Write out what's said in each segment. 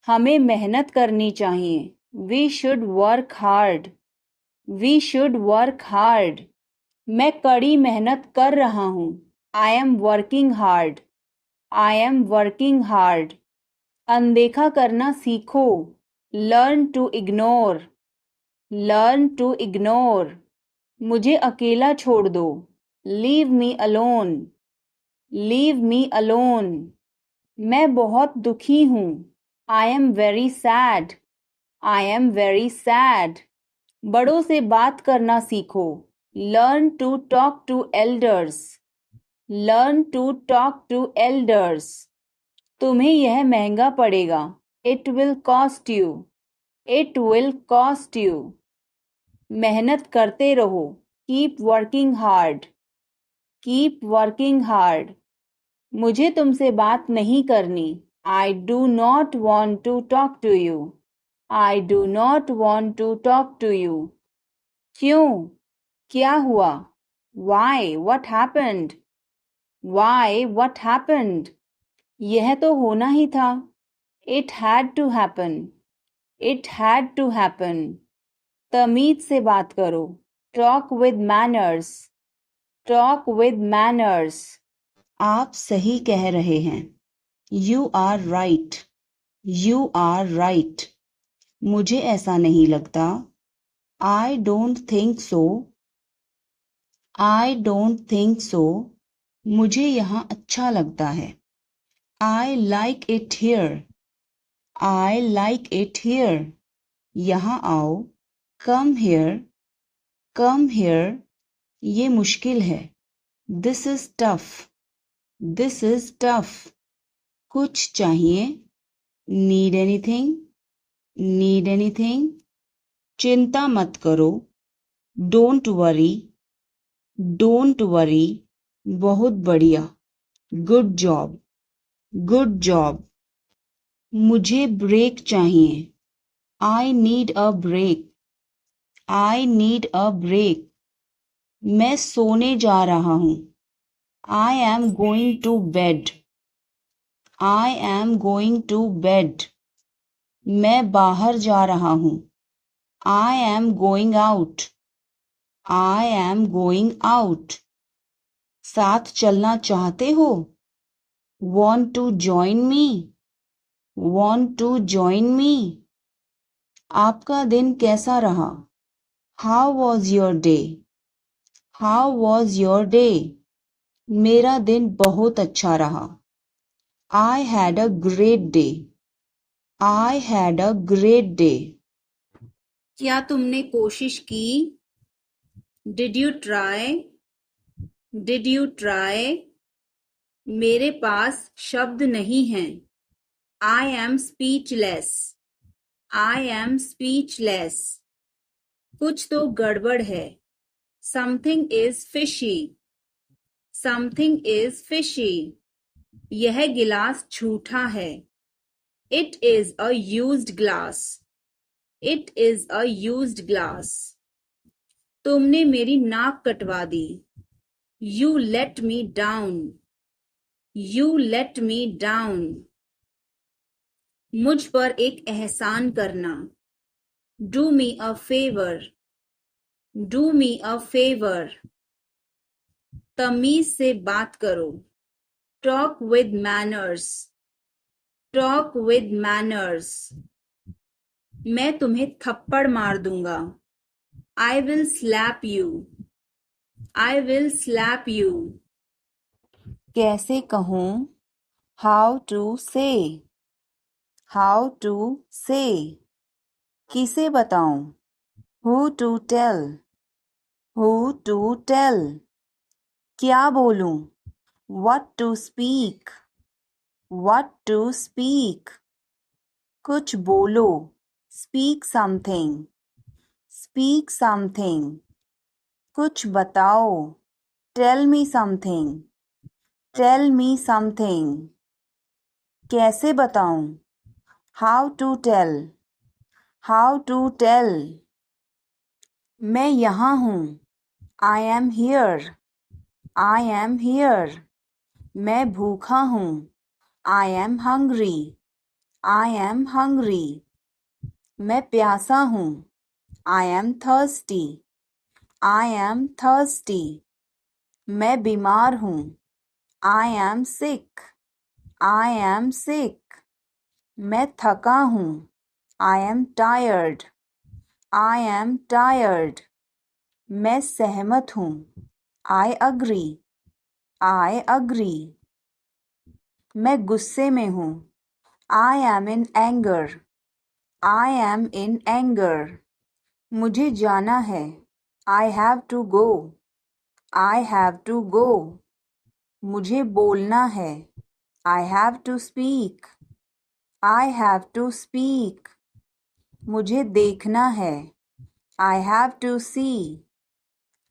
हमें मेहनत करनी चाहिए. We should work hard. We should work hard. मैं कड़ी मेहनत कर रहा हूँ. I am working hard. I am working hard. अनदेखा करना सीखो. Learn to ignore. Learn to ignore. मुझे अकेला छोड़ दो. Leave me alone. Leave me alone. मैं बहुत दुखी हूँ. I am very sad. I am very sad. बड़ों से बात करना सीखो. Learn to talk to elders. Learn to talk to elders. तुम्हें यह महंगा पड़ेगा. It will cost you. It will cost you. मेहनत करते रहो. Keep working hard. Keep working hard. मुझे तुमसे बात नहीं करनी. I do not want to talk to you. I do not want to talk to you. क्यों? क्या हुआ? Why? What happened? Why? What happened? यह तो होना ही था. It had to happen. It had to happen. तमीज से बात करो. Talk with manners. Talk with manners. आप सही कह रहे हैं. You are right. You are right. मुझे ऐसा नहीं लगता. I don't think so. I don't think so. मुझे यहाँ अच्छा लगता है. I like it here. I like it here. यहाँ आओ. Come here. Come here. ये मुश्किल है. This is tough. This is tough. कुछ चाहिए. Need anything? Need anything? चिंता मत करो. Don't worry. Don't worry. बहुत बढ़िया. Good job. Good job. मुझे ब्रेक चाहिए. I need a break. I need a break. मैं सोने जा रहा हूँ. I am going to bed. I am going to bed. मैं बाहर जा रहा हूँ. I am going out. I am going out. साथ चलना चाहते हो? Want to join me? Want to join me? आपका दिन कैसा रहा? How was your day? How was your day? मेरा दिन बहुत अच्छा रहा. I had a great day. I had a great day. क्या तुमने कोशिश की? Did you try? Did you try? मेरे पास शब्द नहीं हैं. I am speechless. I am speechless. कुछ तो गड़बड़ है. Something is fishy. Something is fishy. यह गिलास झूठा है. It is a used glass. It is a used glass. तुमने मेरी नाक कटवा दी. You let me down. You let me down. मुझ पर एक एहसान करना. Do me a favor. Do me a favor. तमीज से बात करो. Talk with manners. Talk with manners. मैं तुम्हें थप्पड़ मार दूंगा. I will slap you. I will slap you. कैसे कहूँ? How to say. How to say. किसे बताऊं? Who to tell. Who to tell. क्या बोलूं? What to speak. What to speak. कुछ बोलो. Speak something. Speak something. कुछ बताओ. Tell me something. Tell me something. कैसे बताऊं? How to tell. How to tell. मैं यहाँ हूँ. I am here. I am here. मैं भूखा हूँ. I am hungry. I am hungry. मैं प्यासा हूँ. I am thirsty. I am thirsty. मैं बीमार हूँ. I am sick. I am sick. मैं थका हूँ. I am tired. I am tired. मैं सहमत हूँ. I agree. I agree. मैं गुस्से में हूँ. I am in anger. I am in anger. मुझे जाना है. I have to go. I have to go. मुझे बोलना है. I have to speak. I have to speak. मुझे देखना है. I have to see.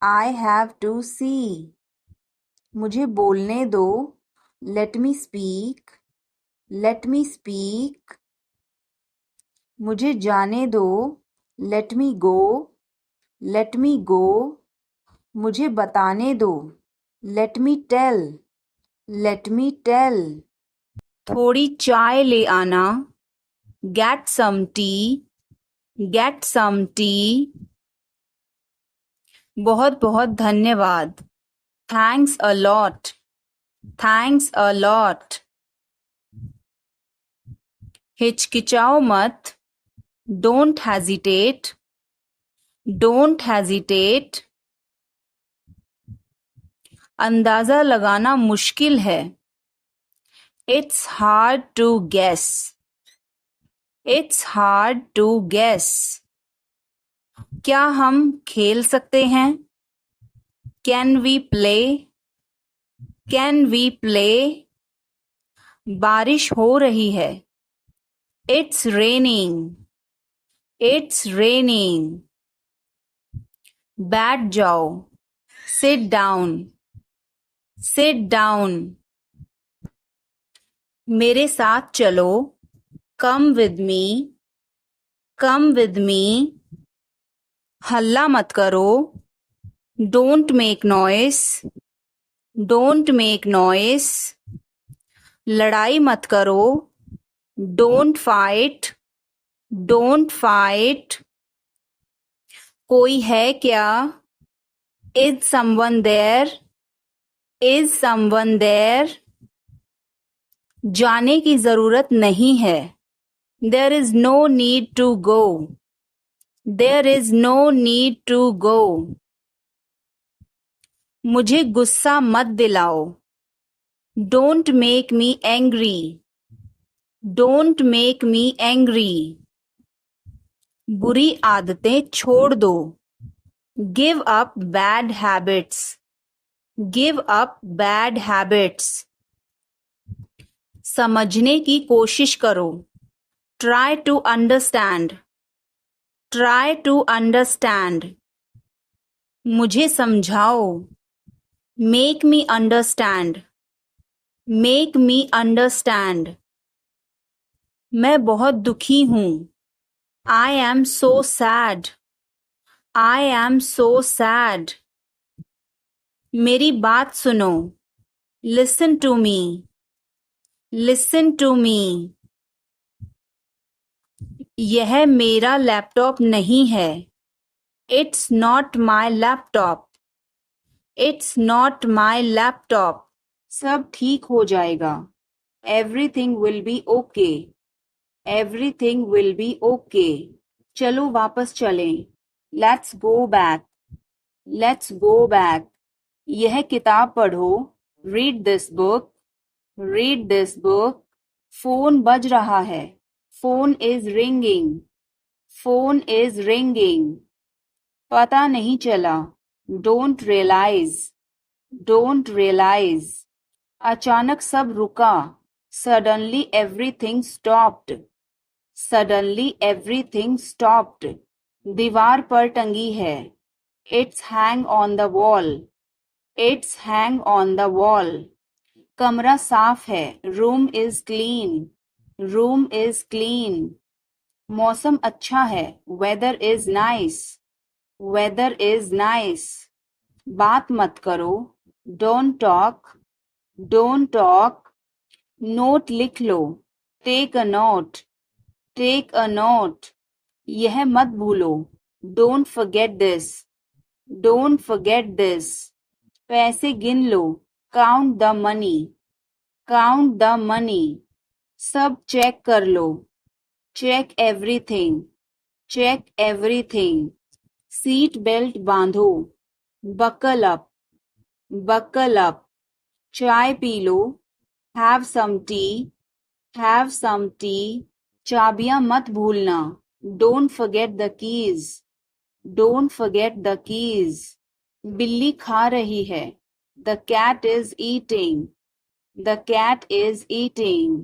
I have to see. मुझे बोलने दो. Let me speak. Let me speak. मुझे जाने दो. Let me go. Let me go. मुझे बताने दो. Let me tell. Let me tell. थोड़ी चाय ले आना. Get some tea. Get some tea. बहुत बहुत धन्यवाद. Thanks a lot. Thanks a lot. हिचकिचाओ मत. Don't hesitate. Don't hesitate. अंदाज़ा लगाना मुश्किल है. It's hard to guess. It's hard to guess. क्या हम खेल सकते हैं? Can we play? Can we play? बारिश हो रही है. It's raining. It's raining. बैठ जाओ. Sit down. Sit down. मेरे साथ चलो. Come with me. Come with me. हल्ला मत करो. Don't make noise. Don't make noise. लड़ाई मत करो. Don't fight. Don't fight. कोई है क्या? Is someone there? Is someone there? जाने की जरूरत नहीं है. There is no need to go. There is no need to go. मुझे गुस्सा मत दिलाओ. Don't make me angry. Don't make me angry. बुरी आदतें छोड़ दो. Give up bad habits. Give up bad habits. समझने की कोशिश करो. Try to understand. Try to understand. मुझे समझाओ. Make me understand. Make me understand. मैं बहुत दुखी हूँ. I am so sad. I am so sad. मेरी बात सुनो. Listen to me. Listen to me. यह मेरा लैपटॉप नहीं है. It's not my laptop. It's not my laptop. सब ठीक हो जाएगा. Everything will be okay. Everything will be okay. चलो वापस चलें. Let's go back. Let's go back. यह किताब पढ़ो. Read this book. Read this book. Phone बज रहा है. Phone is ringing. Phone is ringing. पता नहीं चला. Don't realize. Don't realize. अचानक सब रुका. Suddenly everything stopped. Suddenly everything stopped. दीवार पर टंगी है. It's hang on the wall. It's hang on the wall. कमरा साफ है. Room is clean. Room is clean. मौसम अच्छा है. Weather is nice. Weather is nice. बात मत करो. Don't talk. Don't talk. Note लिख लो. Take a note, take a note, यह मत भूलो, don't forget this, don't forget this, पैसे गिन लो, count the money, count the money, सब चेक कर लो, check everything, check everything, seat belt बांधो, बकल अप, बकल अप, चाय पी लो, have some tea, have some tea, चाबियां मत भूलना, don't forget the keys, don't forget the keys, बिल्ली खा रही है, the cat is eating, the cat is eating,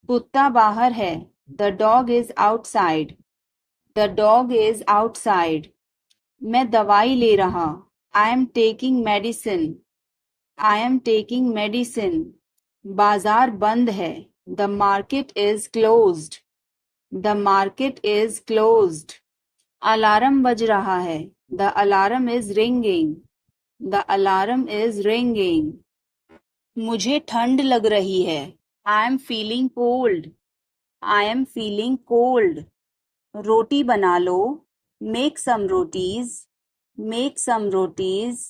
कुत्ता बाहर है, the dog is outside, the dog is outside, मैं दवाई ले रहा, I am taking medicine, I am taking medicine, बाजार बंद है, the market is closed, the market is closed, alarm बज रहा है, the alarm is ringing, the alarm is ringing, मुझे ठंड लग रही है, I am feeling cold, I am feeling cold, रोटी बना लो, make some rotis, make some rotis,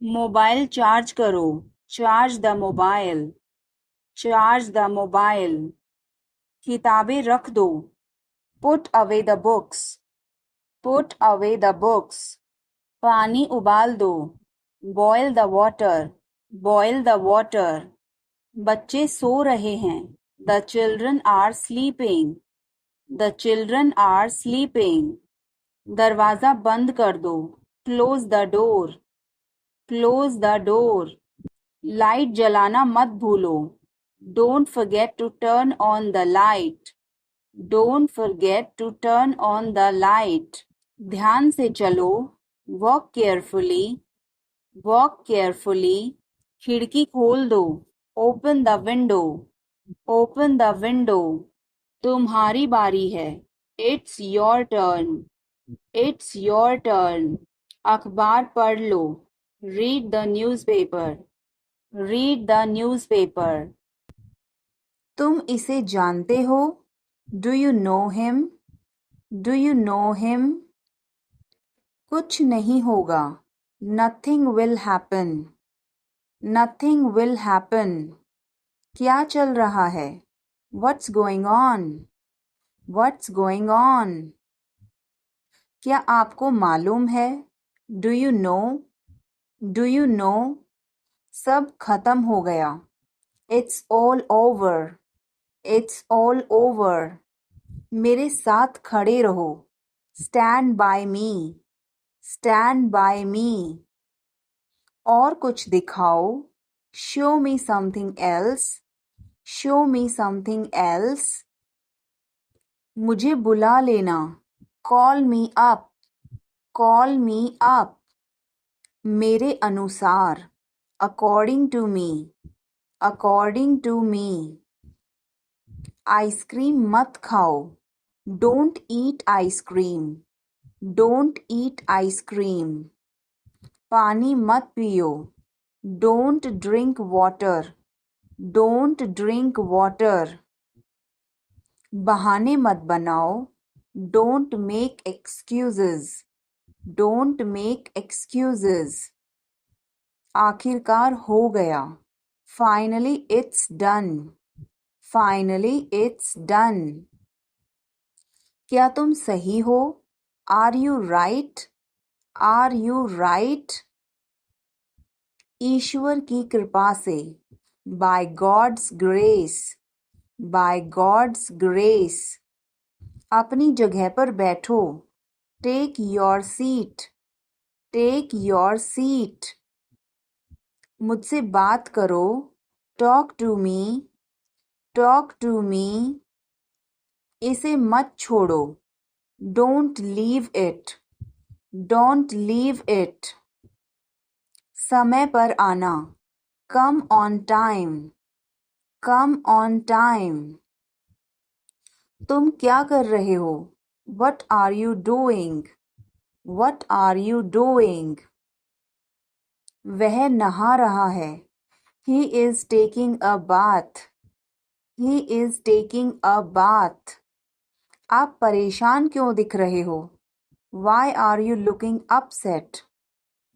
mobile charge करो, charge the mobile, charge the mobile, किताबें रख दो, put away the books, put away the books, पानी उबाल दो, boil the water, boil the water, बच्चे सो रहे हैं, the children are sleeping, the children are sleeping, दरवाजा बंद कर दो, close the door, close the door, light जलाना मत भूलो, don't forget to turn on the light, don't forget to turn on the light, ध्यान से चलो, वॉक केयरफुली, वॉक केयरफुली, खिड़की खोल दो, open the window, open the window, तुम्हारी बारी है, it's your turn, it's your turn, अखबार पढ़ लो, read the newspaper, read the newspaper, तुम इसे जानते हो, do you know him, do you know him, कुछ नहीं होगा, nothing will happen, nothing will happen, क्या चल रहा है, what's going on, what's going on, क्या आपको मालूम है, do you know, do you know, सब खत्म हो गया, it's all over, it's all over, मेरे साथ खड़े रहो, stand by me, stand by me, और कुछ दिखाओ, show me something else, show me something else, मुझे बुला लेना, call me up, call me up, मेरे अनुसार, according to me, according to me, ice cream मत खाओ, don't eat ice cream, don't eat ice cream, पानी मत पियो, don't drink water, don't drink water, बहाने मत बनाओ, don't make excuses, don't make excuses, आखिरकार हो गया, finally it's done, finally it's done, क्या तुम सही हो, are you right, are you right, ईश्वर की कृपा से, by God's grace, by God's grace, अपनी जगह पर बैठो, take your seat, take your seat, मुझसे बात करो, talk to me, talk to me, इसे मत छोड़ो, don't leave it, don't leave it, समय पर आना, come on time, come on time, तुम क्या कर रहे हो, what are you doing, what are you doing, वह नहा रहा है, he is taking a bath, He is taking a bath. आप परेशान क्यों दिख रहे हो? Why are you looking upset?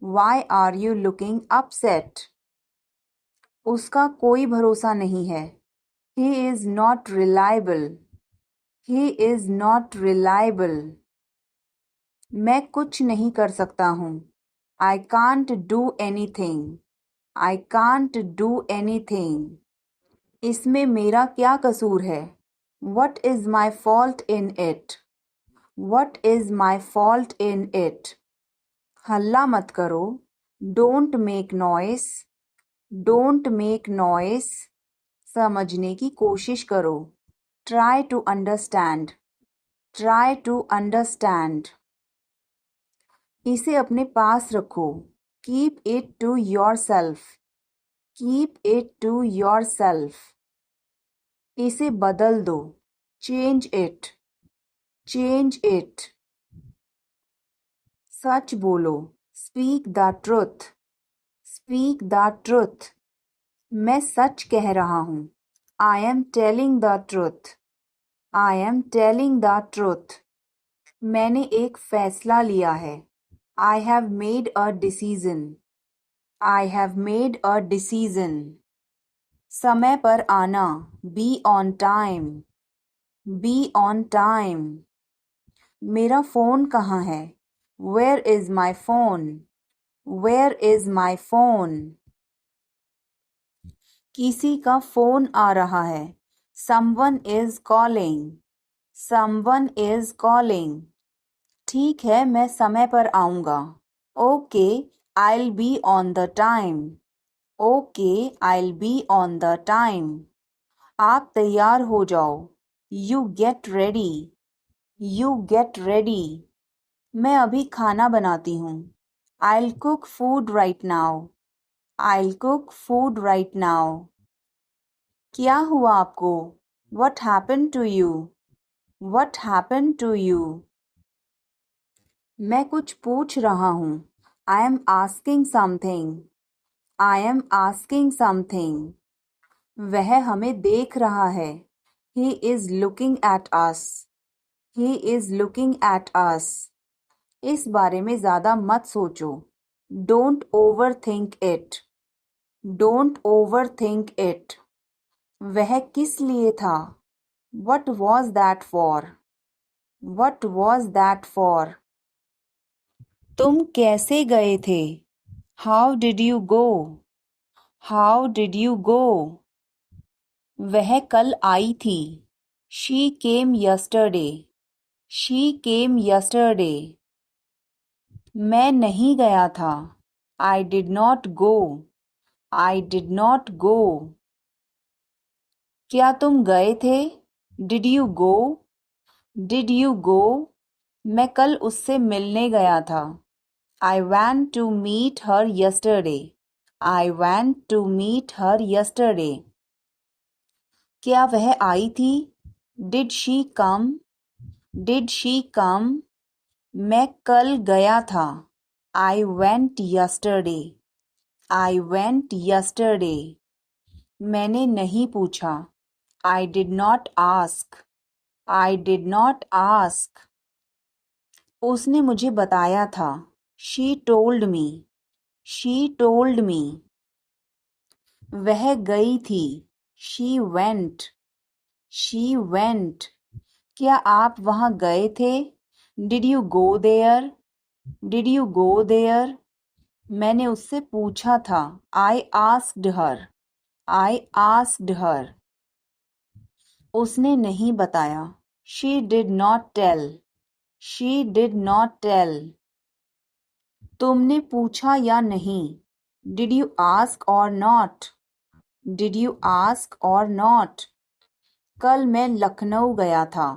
Why are you looking upset? उसका कोई भरोसा नहीं है. He is not reliable. He is not reliable. मैं कुछ नहीं कर सकता हूँ. I can't do anything. I can't do anything. इसमें मेरा क्या कसूर है? What is my fault in it? What is my fault in it? हल्ला मत करो. Don't make noise. Don't make noise. समझने की कोशिश करो. Try to understand. Try to understand. इसे अपने पास रखो. Keep it to yourself. Keep it to yourself. इसे बदल दो. Change it. Change it. सच बोलो. Speak the truth. Speak the truth. मैं सच कह रहा हूँ. I am telling the truth. I am telling the truth. मैंने एक फैसला लिया है. I have made a decision. I have made a decision. समय पर आना. Be on time. Be on time. मेरा फ़ोन कहाँ है? Where is my phone? Where is my phone? किसी का फ़ोन आ रहा है. Someone is calling. Someone is calling. ठीक है, मैं समय पर आऊँगा. Okay, I'll be on the time. Okay, I'll be on the time. आप तैयार हो जाओ. You get ready. You get ready. मैं अभी खाना बनाती हूँ. I'll cook food right now. I'll cook food right now. क्या हुआ आपको? What happened to you? What happened to you? मैं कुछ पूछ रहा हूँ. I am asking something. I am asking something. वह हमें देख रहा है. He is looking at us. He is looking at us. इस बारे में ज़्यादा मत सोचो. Don't overthink it. Don't overthink it. वह किस लिए था? What was that for? What was that for? तुम कैसे गए थे? How did you go? How did you go? वह कल आई थी. She came yesterday. She came yesterday. मैं नहीं गया था. I did not go. I did not go. क्या तुम गए थे? Did you go? Did you go? मैं कल उससे मिलने गया था. I went to meet her yesterday. I went to meet her yesterday. क्या वह आई थी? Did she come? Did she come? मैं कल गया था. I went yesterday. I went yesterday. मैंने नहीं पूछा. I did not ask. I did not ask. उसने मुझे बताया था. She told me. She told me. वह गई थी. She went. She went. क्या आप वहाँ गए थे? Did you go there? Did you go there? मैंने उससे पूछा था. I asked her. I asked her. उसने नहीं बताया. She did not tell. She did not tell. तुमने पूछा या नहीं? Did you ask or not? Did you ask or not? कल मैं लखनऊ गया था.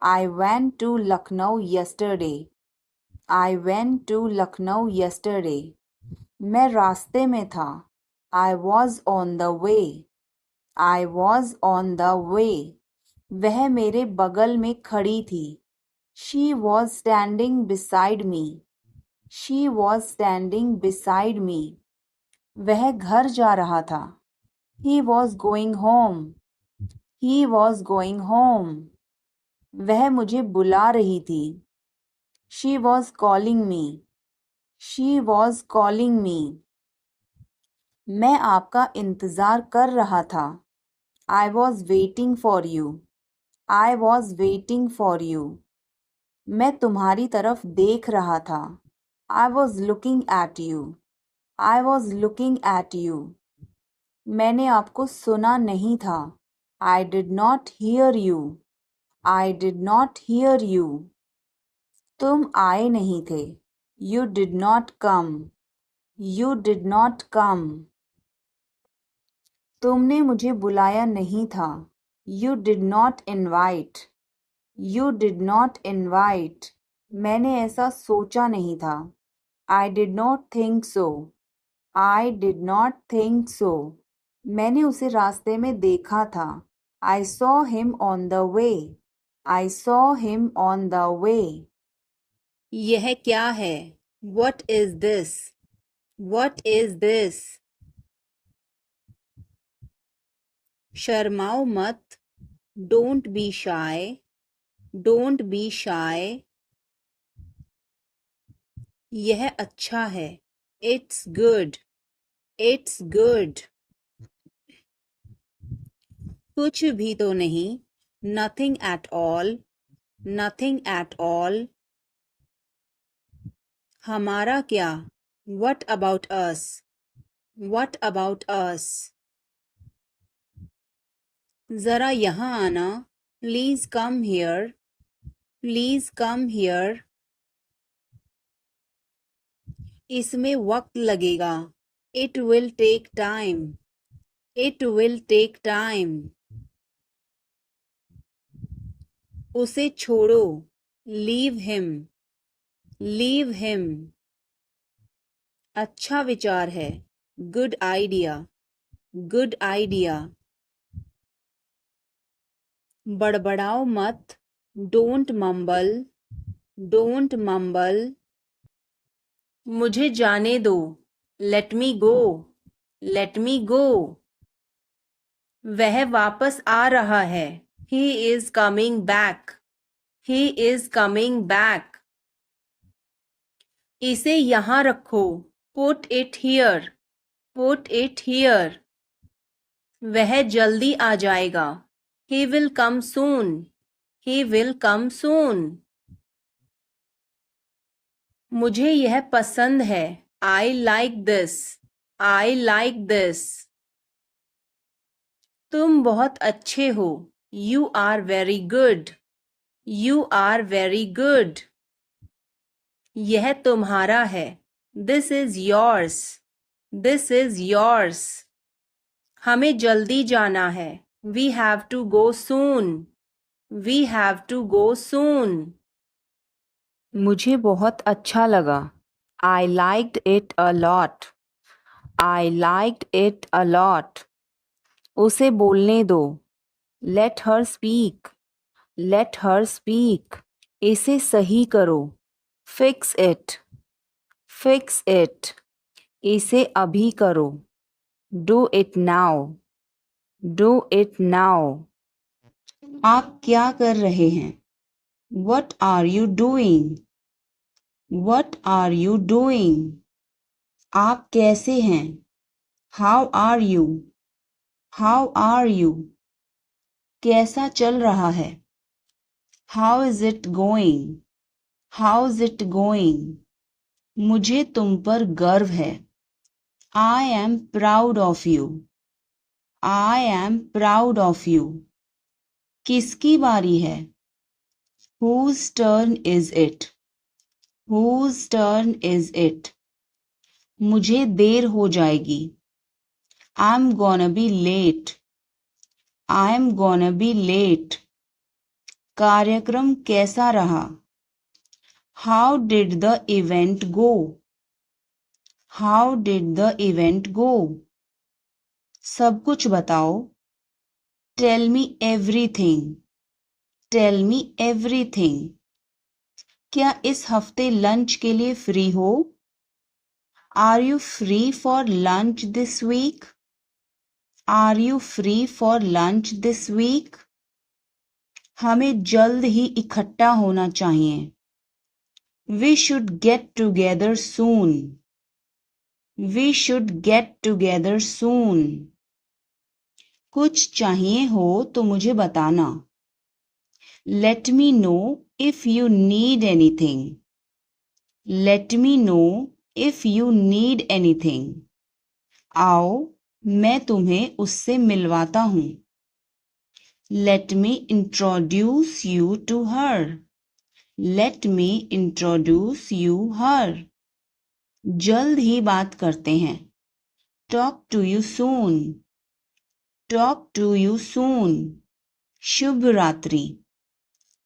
I went to Lucknow yesterday. I went to Lucknow yesterday. मैं रास्ते में था. I was on the way. I was on the way. वह मेरे बगल में खड़ी थी. She was standing beside me. She was standing beside me. वह घर जा रहा था. He was going home. He was going home. वह मुझे बुला रही थी. She was calling me. She was calling me. मैं आपका इंतज़ार कर रहा था. I was waiting for you. I was waiting for you. मैं तुम्हारी तरफ देख रहा था. I was looking at you. I was looking at you. मैंने आपको सुना नहीं था. I did not hear you. I did not hear you. तुम आए नहीं थे. You did not come. You did not come. तुमने मुझे बुलाया नहीं था. You did not invite. You did not invite. मैंने ऐसा सोचा नहीं था. I did not think so. I did not think so. मैंने उसे रास्ते में देखा था. I saw him on the way. I saw him on the way. यह क्या है? What is this? What is this? शर्माओ मत. Don't be shy. Don't be shy. यह अच्छा है. It's good. It's good. कुछ भी तो नहीं. Nothing at all. Nothing at all. हमारा क्या? What about us? What about us? जरा यहाँ आना. Please come here. Please come here. इसमें वक्त लगेगा. It will take time. It will take time. उसे छोड़ो. Leave him. Leave him. अच्छा विचार है. Good idea. Good idea. बड़बड़ाओ मत. Don't mumble. Don't mumble. मुझे जाने दो. Let me go. Let me go. वह वापस आ रहा है. He is coming back. He is coming back. इसे यहाँ रखो. Put it here. Put it here. वह जल्दी आ जाएगा. He will come soon. He will come soon. मुझे यह पसंद है. I like this. I like this. तुम बहुत अच्छे हो. You are very good. You are very good. यह तुम्हारा है. This is yours. This is yours. हमें जल्दी जाना है. We have to go soon. We have to go soon. मुझे बहुत अच्छा लगा. I liked it a lot. I liked it a lot. उसे बोलने दो. Let her speak. Let her speak. इसे सही करो. Fix it. Fix it. इसे अभी करो. Do it now. Do it now. आप क्या कर रहे हैं? What are you doing? What are you doing? आप कैसे हैं? How are you? How are you? कैसा चल रहा है? How is it going? How's it going? मुझे तुम पर गर्व है. I am proud of you. I am proud of you. किसकी बारी है? Whose turn is it? Whose turn is it? मुझे देर हो जाएगी. I'm gonna be late. I'm gonna be late. कार्यक्रम कैसा रहा? How did the event go? How did the event go? सब कुछ बताओ. Tell me everything. Tell me everything. क्या इस हफ्ते लंच के लिए फ्री हो? Are you free for lunch this week? Are you free for lunch this week? हमें जल्द ही इकट्ठा होना चाहिए। We should get together soon. We should get together soon. कुछ चाहिए हो तो मुझे बताना। Let me know if you need anything. Let me know if you need anything. आओ मैं तुम्हें उससे मिलवाता हूँ। Let me introduce you to her. Let me introduce you her. जल्द ही बात करते हैं। Talk to you soon. Talk to you soon. शुभ रात्रि।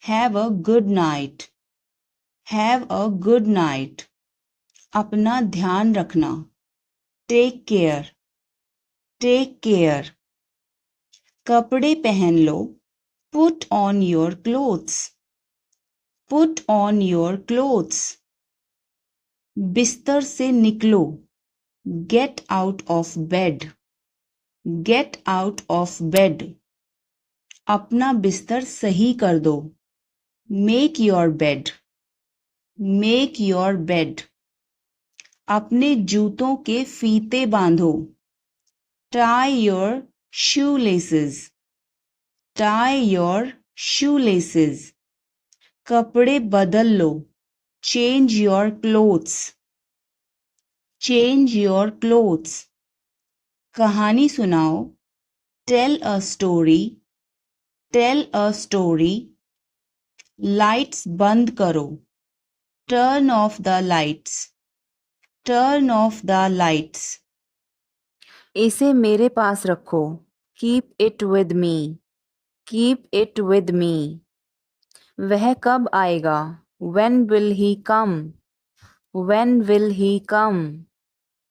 Have a good night. Have a good night. अपना ध्यान रखना। Take care. Take care. कपड़े पहन लो। Put on your clothes. Put on your clothes. बिस्तर से निकलो। Get out of bed. Get out of bed. अपना बिस्तर सही कर दो। Make your bed. Make your bed. अपने जूतों के फीते बांधो। Tie your shoe laces. Tie your shoe laces. कपड़े बदल लो। Change your clothes. Change your clothes. कहानी सुनाओ। Tell a story. Tell a story. Lights बंद करो। Turn off the lights. Turn off the lights. इसे मेरे पास रखो। Keep it with me. Keep it with me. वह कब आएगा? When will he come? When will he come?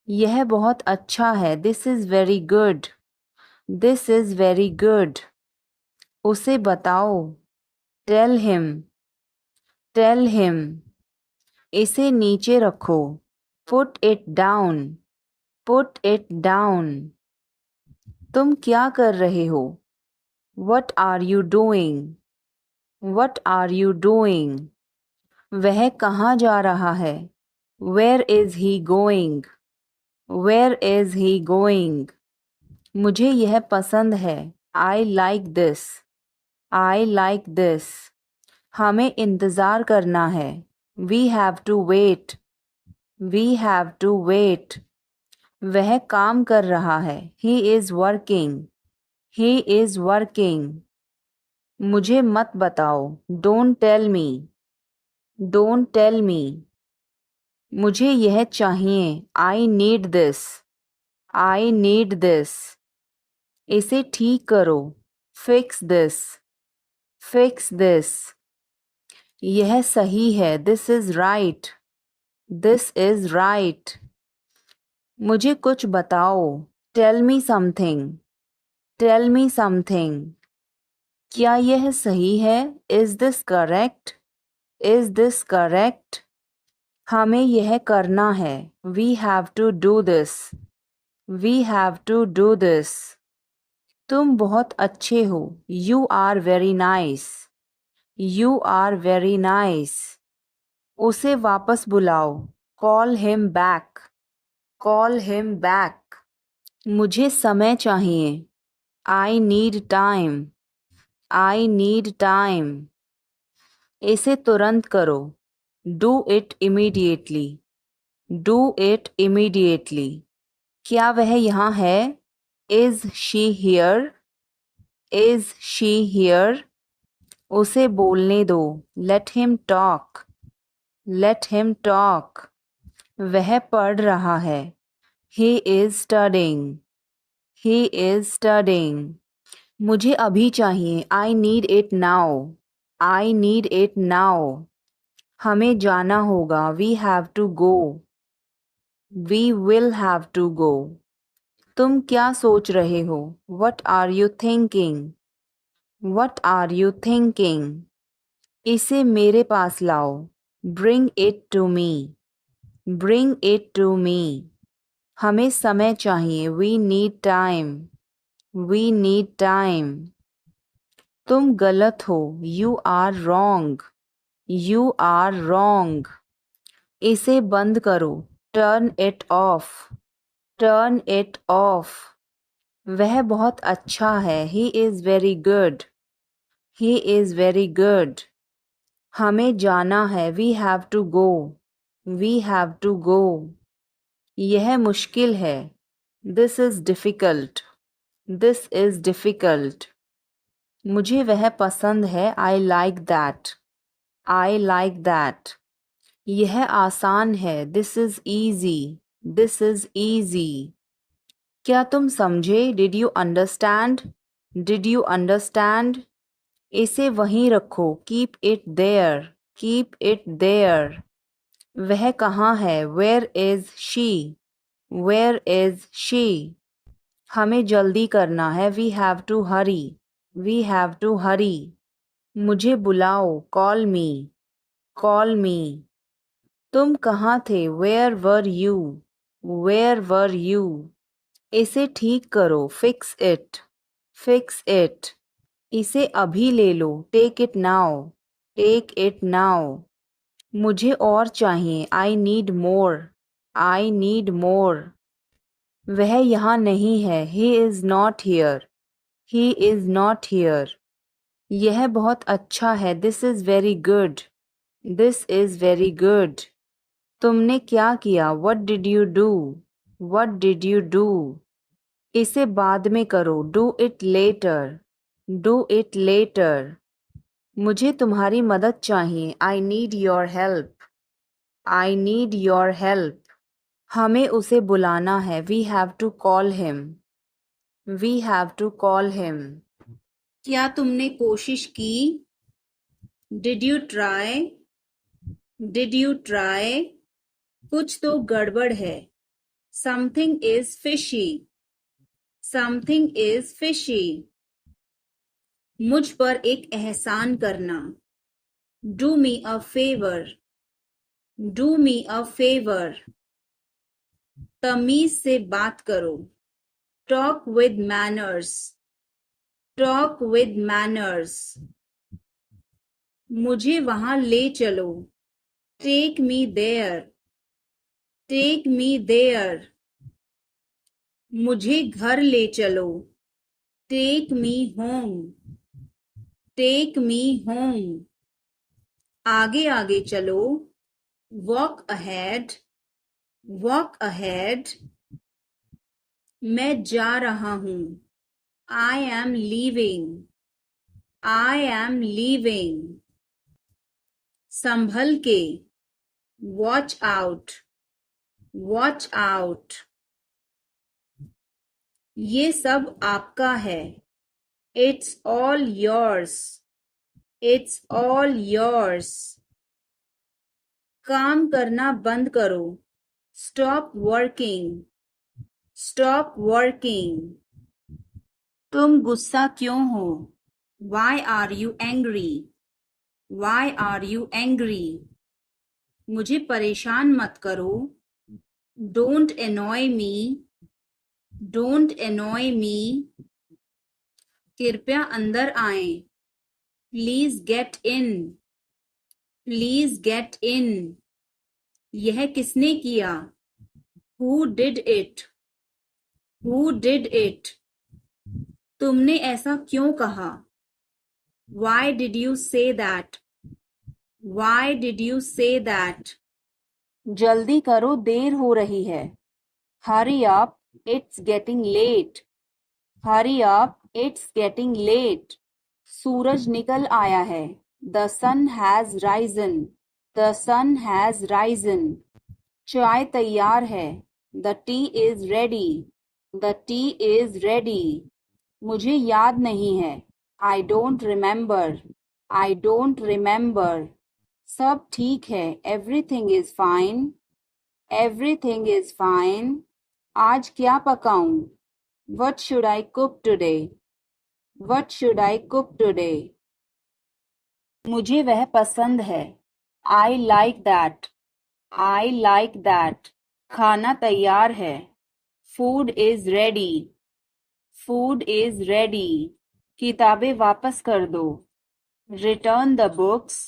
यह बहुत अच्छा है। This is very good. This is very good. उसे बताओ। Tell him. Tell him. इसे नीचे रखो। Put it down. Put it down. तुम क्या कर रहे हो? What are you doing? What are you doing? वह कहाँ जा रहा है? Where is he going? Where is he going? मुझे यह पसंद है। I like this. I like this. हमें इंतज़ार करना है। We have to wait. We have to wait. वह काम कर रहा है। He is working. He is working. मुझे मत बताओ। Don't tell me. Don't tell me. मुझे यह चाहिए। I need this. I need this. इसे ठीक करो। Fix this. Fix this. यह सही है। This is right. This is right. मुझे कुछ बताओ। Tell me something. Tell me something. क्या यह सही है? Is this correct? Is this correct? हमें यह करना है। We have to do this. We have to do this. तुम बहुत अच्छे हो। You are very nice. You are very nice. उसे वापस बुलाओ। Call him back. Call him back. मुझे समय चाहिए। I need time. I need time. इसे तुरंत करो। Do it immediately. Do it immediately. क्या वह यहाँ है? Is she here? Is she here? उसे बोलने दो। Let him talk. Let him talk. वह पढ़ रहा है। He is studying. He is studying. मुझे अभी चाहिए। I need it now. I need it now. हमें जाना होगा। We have to go. We will have to go. तुम क्या सोच रहे हो? What are you thinking? What are you thinking? इसे मेरे पास लाओ। Bring it to me. Bring it to me. हमें समय चाहिए। We need time. We need time. तुम गलत हो. You are wrong. You are wrong. इसे बंद करो. Turn it off. Turn it off. वह बहुत अच्छा है. He is very good. He is very good. हमें जाना है. We have to go. We have to go. यह मुश्किल है. This is difficult. This is difficult. मुझे वह पसंद है. I like that. I like that. यह आसान है. This is easy. This is easy. क्या तुम समझे? Did you understand? Did you understand? इसे वहीं रखो. Keep it there. Keep it there. वह कहाँ है? Where is she? Where is she? हमें जल्दी करना है. We have to hurry. We have to hurry. मुझे बुलाओ. Call me. Call me. तुम कहाँ थे? Where were you? Where were you? इसे ठीक करो. Fix it. Fix it. इसे अभी ले लो. Take it now. Take it now. मुझे और चाहिए. I need more. I need more. वह यहाँ नहीं है. He is not here. He is not here. यह बहुत अच्छा है. This is very good. This is very good. तुमने क्या किया? What did you do? What did you do? इसे बाद में करो. Do it later. Do it later. मुझे तुम्हारी मदद चाहिए. I need your help. I need your help. हमें उसे बुलाना है. We have to call him. We have to call him. क्या तुमने कोशिश की? Did you try? Did you try? कुछ तो गड़बड़ है. Something is fishy. Something is fishy. मुझ पर एक एहसान करना. Do me a favor. Do me a favor. तमीज से बात करो. Talk with manners. Talk with manners. मुझे वहां ले चलो. Take me there. Take me there. मुझे घर ले चलो. Take me home. Take me home. आगे आगे चलो. Walk ahead. Walk ahead. मैं जा रहा हूँ. I am leaving. I am leaving. संभल के. Watch out. Watch out. ये सब आपका है. It's all yours. It's all yours. काम करना बंद करो. Stop working. Stop working. तुम गुस्सा क्यों हो? Why are you angry? Why are you angry? मुझे परेशान मत करो. Don't annoy me. Don't annoy me. कृपया अंदर आएं. Please get in. Please get in. यह किसने किया? Who did it? Who did it? तुमने ऐसा क्यों कहा? Why did you say that? Why did you say that? जल्दी करो. देर हो रही है. Hurry up. It's getting late. Hurry up. It's getting late. सूरज निकल आया है. The sun has risen. The sun has risen. चाय तैयार है. The tea is ready. The tea is ready. मुझे याद नहीं है. I don't remember. I don't remember. सब ठीक है. Everything is fine. Everything is fine. आज क्या पकाऊं? What should I cook today? What should I cook today? मुझे वह पसंद है. I like that. I like that. खाना तैयार है. Food is ready. Food is ready. किताबें वापस कर दो। Return the books.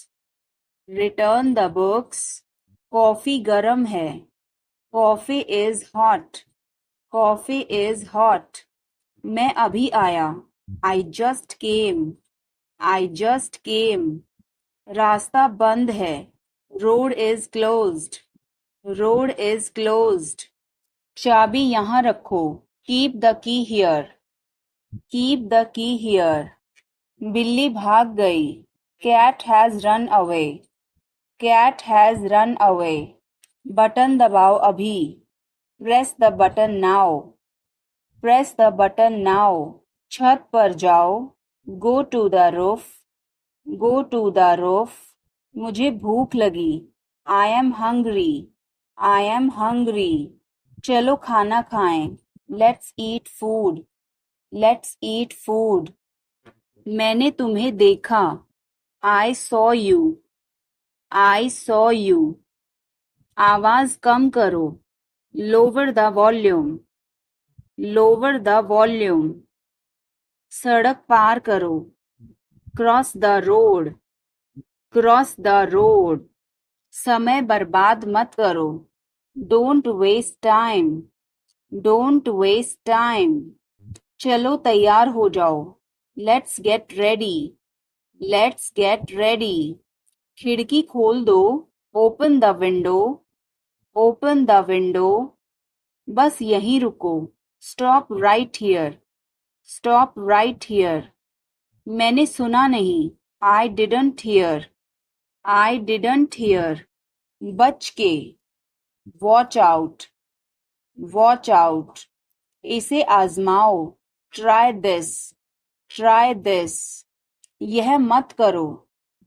Return the books. Coffee गर्म है। Coffee is hot. Coffee is hot. मैं अभी आया। I just came. I just came. रास्ता बंद है। Road is closed. Road is closed. चाबी यहाँ रखो। Keep the key here. Keep the key here. बिल्ली भाग गई। Cat has run away. Cat has run away. Button दबाओ अभी। Press the button now. Press the button now. छत पर जाओ। Go to the roof. Go to the roof. मुझे भूख लगी। I am hungry. I am hungry. चलो खाना खाएं। Let's eat food. Let's eat food. मैंने तुम्हें देखा। I saw you. I saw you. आवाज कम करो। Lower the volume. Lower the volume. सड़क पार करो। Cross the road. Cross the road. समय बर्बाद मत करो। Don't waste time. Don't waste time. चलो तैयार हो जाओ। Let's get ready. Let's get ready. खिड़की खोल दो। Open the window. Open the window. बस यहीं रुको। Stop right here. Stop right here. मैंने सुना नहीं। I didn't hear. I didn't hear. बच के। Watch out. Watch out. इसे आजमाओ। Try this. Try this. यह मत करो।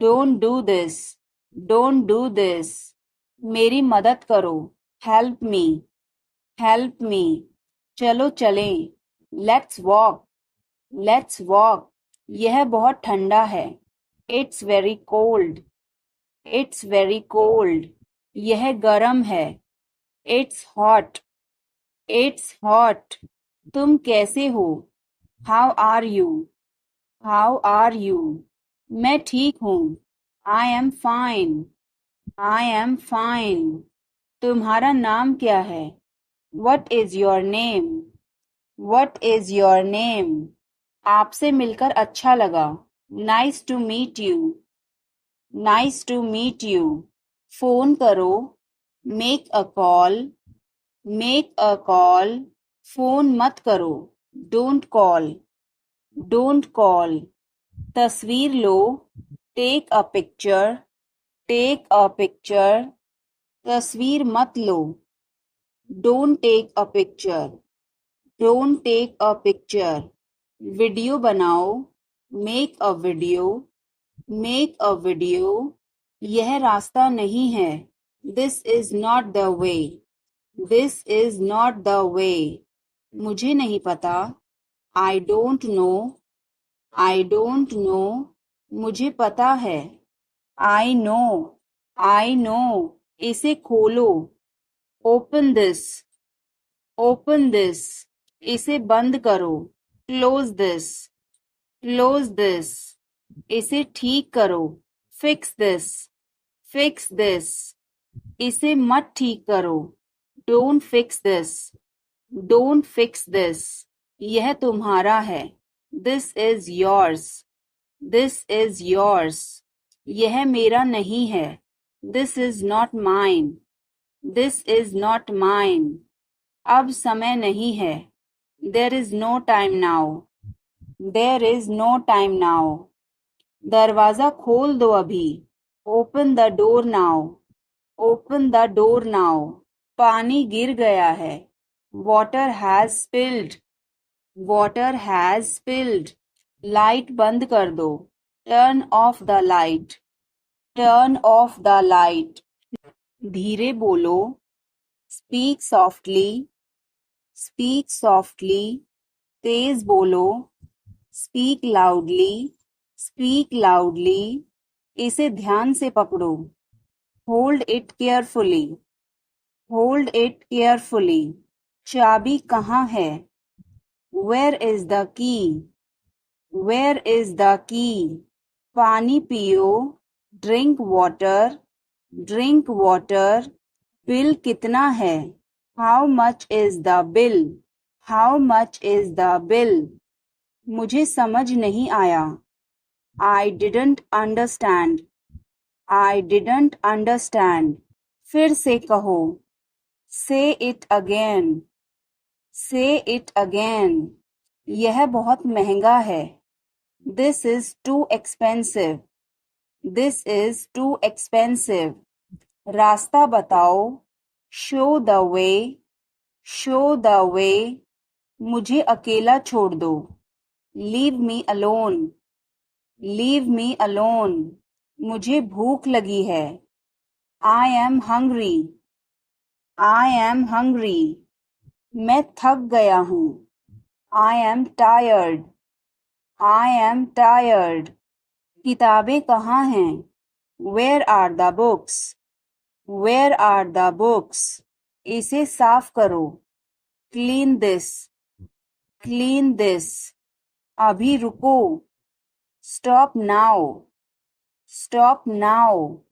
Don't do this. Don't do this. मेरी मदद करो। Help me. Help me. चलो चलें। Let's walk. Let's walk. यह बहुत ठंडा है। It's very cold. It's very cold. यह गर्म है। It's hot. It's hot. तुम कैसे हो? How are you? How are you? मैं ठीक हूँ। I am fine. I am fine. तुम्हारा नाम क्या है? What is your name? What is your name? आपसे मिलकर अच्छा लगा। Nice to meet you. Nice to meet you. Phone करो। Make a call. Make a call. Phone मत करो। Don't call. Don't call. तस्वीर लो। Take a picture. Take a picture. तस्वीर मत लो। Don't take a picture. Don't take a picture. Video बनाओ। Make a video. Make a video. यह रास्ता नहीं है। This is not the way. This is not the way. मुझे नहीं पता। I don't know. I don't know. मुझे पता है। I know. I know. इसे खोलो। Open this. Open this. इसे बंद करो। Close this. Close this. इसे ठीक करो। Fix this. Fix this. इसे मत ठीक करो। Don't fix this. Don't fix this. यह तुम्हारा है। This is yours. This is yours. यह मेरा नहीं है। This is not mine. This is not mine. अब समय नहीं है। There is no time now. There is no time now. दरवाजा खोल दो अभी। Open the door now. Open the door now. पानी गिर गया है। Water has spilled. Water has spilled. Light बंद कर दो। Turn off the light. Turn off the light. धीरे बोलो। Speak softly. Speak softly. तेज बोलो। Speak loudly. Speak loudly. इसे ध्यान से पकड़ो। Hold it carefully. Hold it carefully. चाबी कहाँ है? Where is the key? Where is the key? पानी पियो. Drink water. Drink water. Bill कितना है? How much is the bill? How much is the bill? मुझे समझ नहीं आया. I didn't understand. I didn't understand. फिर से कहो. Say it again. Say it again. यह बहुत महंगा है. This is too expensive. This is too expensive. रास्ता बताओ. Show the way. Show the way. मुझे अकेला छोड़ दो. Leave me alone. Leave me alone. मुझे भूख लगी है. I am hungry. I am hungry. मैं थक गया हूँ. I am tired. I am tired. किताबें कहाँ हैं? Where are the books? Where are the books? इसे साफ करो. Clean this. Clean this. अभी रुको. Stop now. Stop now.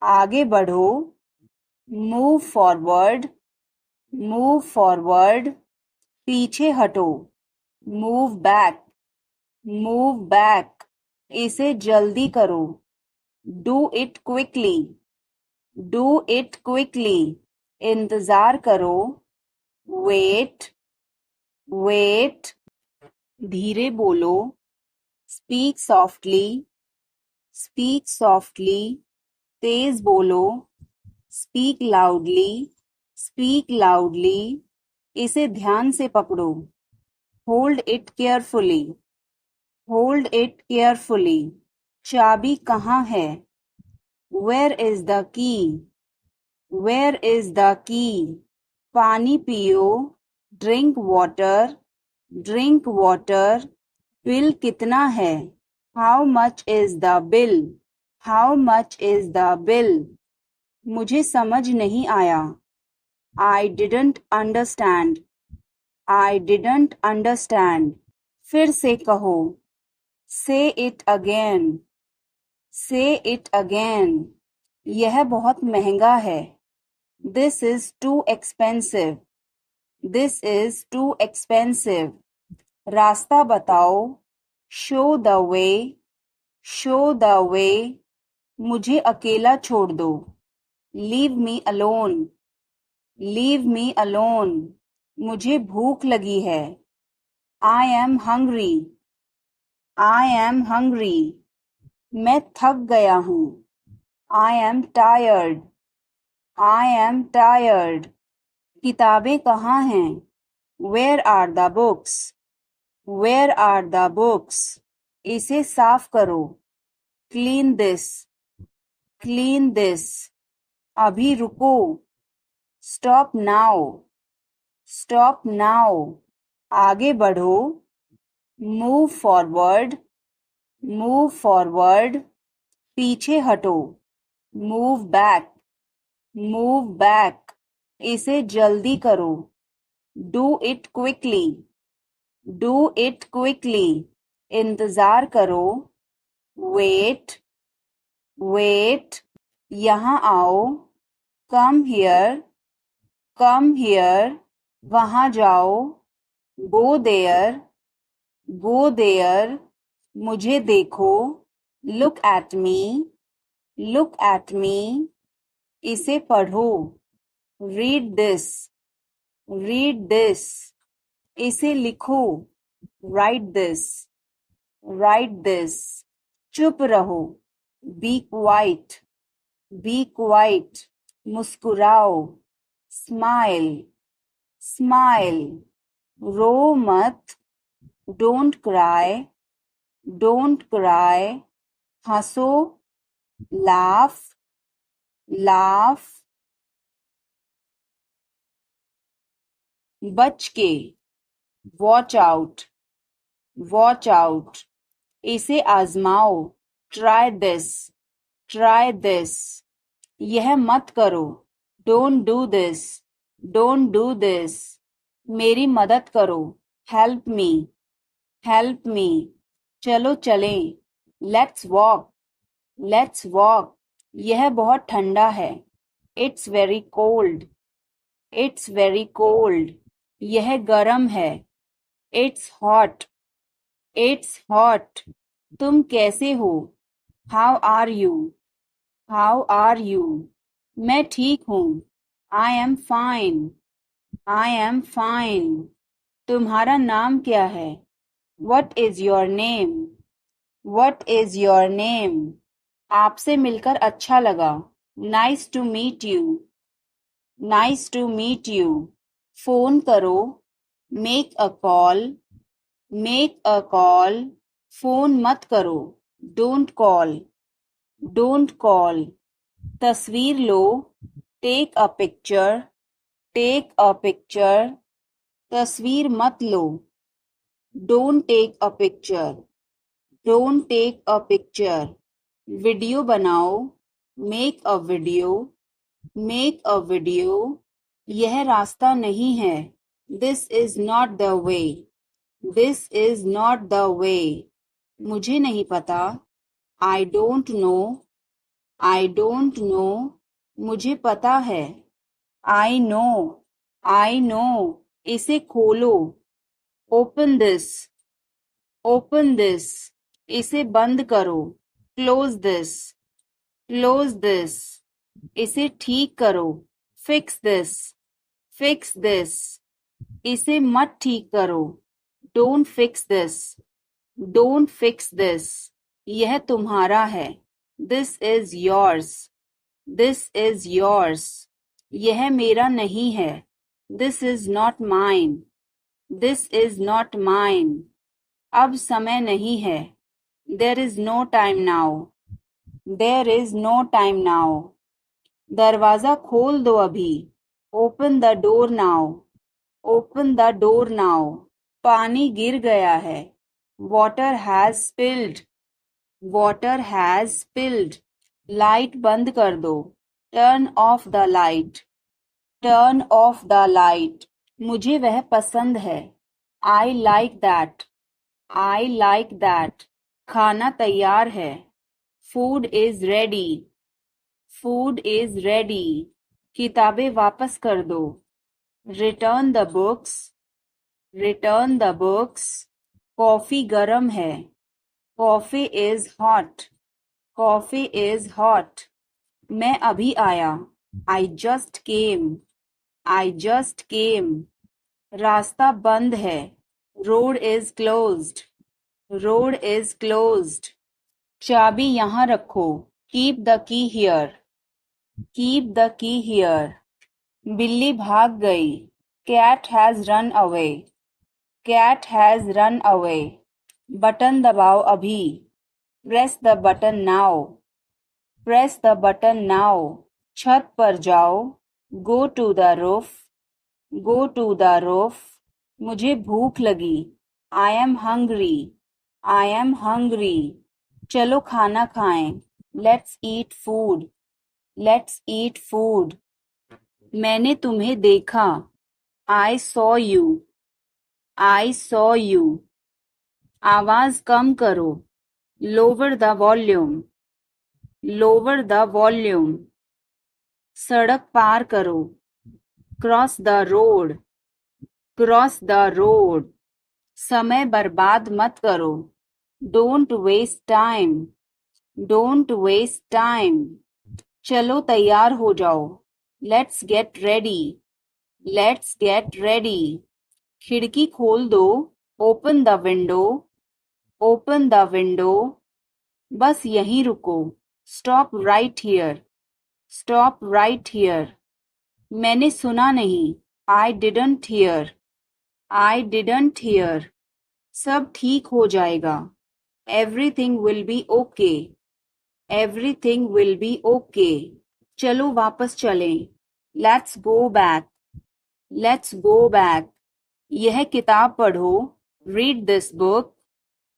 आगे बढ़ो. Move forward. Move forward. पीछे हटो. Move back. Move back. इसे जल्दी करो. Do it quickly. Do it quickly. इंतजार करो. Wait. Wait. धीरे बोलो. Speak softly. Speak softly. तेज बोलो. Speak loudly. Speak loudly. इसे ध्यान से पकड़ो. Hold it carefully. Hold it carefully. चाबी कहाँ है? Where is the key? Where is the key? पानी पियो. Drink water. Drink water. Bill कितना है? How much is the bill? How much is the bill? मुझे समझ नहीं आया. I didn't understand. I didn't understand. फिर से कहो. Say it again. Say it again. यह बहुत महंगा है. This is too expensive. This is too expensive. रास्ता बताओ. Show the way. Show the way. मुझे अकेला छोड़ दो. Leave me alone. Leave me alone. मुझे भूख लगी है. I am hungry. I am hungry. मैं थक गया हूँ. I am tired. I am tired. किताबें कहाँ हैं? Where are the books? Where are the books? इसे साफ करो. Clean this. Clean this. अभी रुको. Stop now. Stop now. आगे बढ़ो. Move forward. Move forward. पीछे हटो. Move back. Move back. इसे जल्दी करो. Do it quickly. Do it quickly. इंतजार करो. Wait. Wait. यहाँ आओ. Come here. Come here. वहाँ जाओ. Go there. Go there. मुझे देखो. Look at me. Look at me. इसे पढ़ो. Read this. Read this. इसे लिखो. Write this. Write this. चुप रहो. Be quiet. Be quiet. मुस्कुराओ. Smile. Smile. रो मत. Don't cry. Don't cry. हंसो. Laugh. Laugh. बच के. Watch out. Watch out. इसे आजमाओ. Try this. Try this. यह मत करो. Don't do this. Don't do this. मेरी मदद करो. Help me, help me. चलो चलें, लेट्स वॉक, लेट्स वॉक। यह बहुत ठंडा है, it's very cold, it's very cold. यह गर्म है, इट्स हॉट, इट्स हॉट। तुम कैसे हो? How are you, how are you? मैं ठीक हूँ, I am fine, I am fine. तुम्हारा नाम क्या है? What is your name, what is your name? आपसे मिलकर अच्छा लगा, nice to meet you, nice to meet you. Phone करो, make a call, make a call. Phone मत करो, डोंट कॉल, डोंट कॉल। तस्वीर लो, take a picture, take a picture. तस्वीर मत लो, don't take a picture, don't take a picture. Video बनाओ, make a video, make a video. यह रास्ता नहीं है, this is not the way, this is not the way. मुझे नहीं पता, I don't know, I don't know. मुझे पता है, आई नो, आई नो। इसे खोलो, ओपन दिस, ओपन दिस। इसे बंद करो, क्लोज दिस, क्लोज दिस। इसे ठीक करो, फिक्स दिस, फिक्स दिस। इसे मत ठीक करो, don't fix this, don't fix this. यह तुम्हारा है, this is yours, this is yours. यह मेरा नहीं है, this is not mine, this is not mine. अब समय नहीं है, there is no time now, there is no time now. दरवाजा खोल दो अभी, open the door now, open the door now. पानी गिर गया है, water has spilled, water has spilled. Light बंद कर दो, turn off the light, turn off the light. मुझे वह पसंद है, I like that, I like that. खाना तैयार है, food is ready, food is ready. किताबें वापस कर दो, return the books, return the books. Coffee गर्म है, coffee is hot, coffee is hot. मैं अभी आया, I just came, I just came. रास्ता बंद है, road is closed, road is closed. चाबी यहाँ रखो, keep the key here, keep the key here. बिल्ली भाग गई, cat has run away, cat has run away. Button दबाओ अभी, press the button now, press the button now. छत पर जाओ, go to the roof, go to the roof. मुझे भूख लगी, I am hungry, I am hungry. चलो खाना खाएं, let's eat food, let's eat food. मैंने तुम्हें देखा, I saw you, I saw you. आवाज कम करो, lower the volume, lower the volume. सड़क पार करो, cross the road, cross the road. समय बर्बाद मत करो, don't waste time, don't waste time. चलो तैयार हो जाओ, let's get ready, let's get ready. खिड़की खोल दो, open the window, open the window. बस यहीं रुको, stop right here, stop right here. मैंने सुना नहीं, I didn't hear, I didn't here. सब ठीक हो जाएगा, everything will be okay, everything will be okay. चलो वापस चलें, let's go back, let's go back. यह किताब पढ़ो, read this book,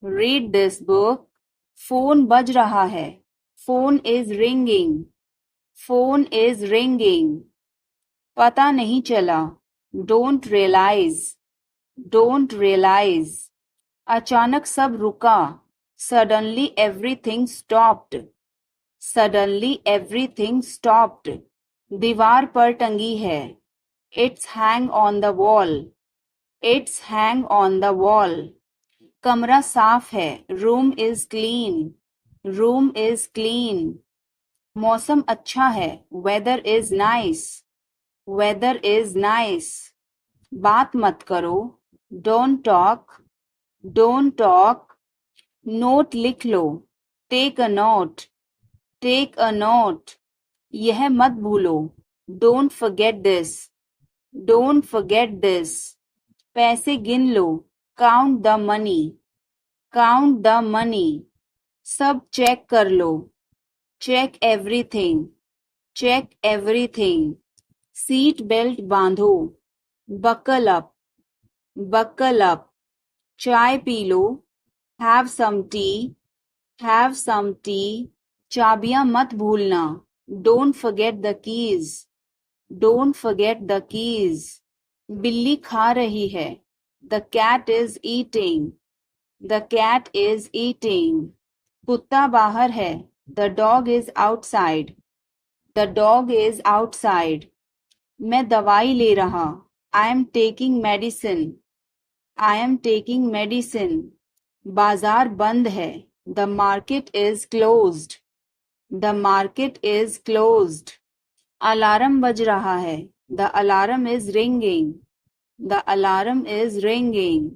read this book. Phone बज रहा है, phone is ringing, phone is ringing. पता नहीं चला, डोंट रियलाइज, don't realize. अचानक सब रुका. Suddenly everything stopped. Suddenly everything stopped. दीवार पर टंगी है. It's hang on the wall. It's hang on the wall. कमरा साफ है. Room is clean. Room is clean. मौसम अच्छा है. Weather is nice. Weather is nice. बात मत करो. Don't talk. Don't talk. Note लिख लो. Take a note. Take a note. यह मत भूलो. Don't forget this. Don't forget this. पैसे गिन लो. Count the money. Count the money. सब चेक कर लो. Check everything. Check everything. Seat belt बांधो. Buckle up. Buckle up. चाय पी लो. Have some tea. Have some tea. चाबियां मत भूलना. Don't forget the keys. Don't forget the keys. बिल्ली खा रही है. The cat is eating. The cat is eating. कुत्ता बाहर है. The dog is outside. The dog is outside. मैं दवाई ले रहा. I am taking medicine. I am taking medicine. बाजार बंद है. The market is closed. The market is closed. Alarm बज रहा है. The alarm is ringing. The alarm is ringing.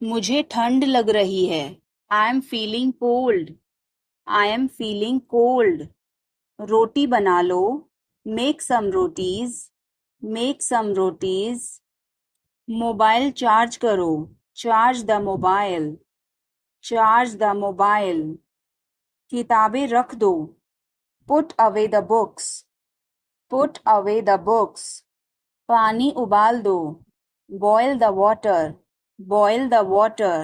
मुझे ठंड लग रही है. I am feeling cold. I am feeling cold. रोटी बना लो. Make some rotis. Make some rotis. Mobile charge करो. Charge the mobile. Charge the mobile. किताबें रख दो. Put away the books. Put away the books. पानी उबाल दो. Boil the water. Boil the water.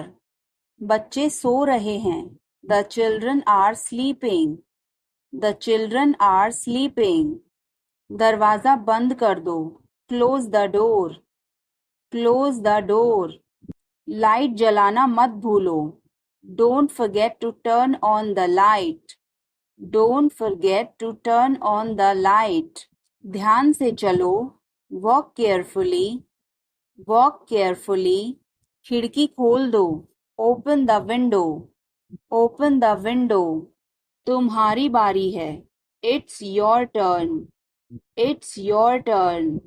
बच्चे सो रहे हैं. The children are sleeping. The children are sleeping. दरवाजा बंद कर दो. Close the door. Close the door. Light जलाना मत भूलो. Don't forget to turn on the light. Don't forget to turn on the light. ध्यान से चलो. Walk carefully. Walk carefully. खिड़की खोल दो. Open the window. Open the window. तुम्हारी बारी है. It's your turn. It's your turn.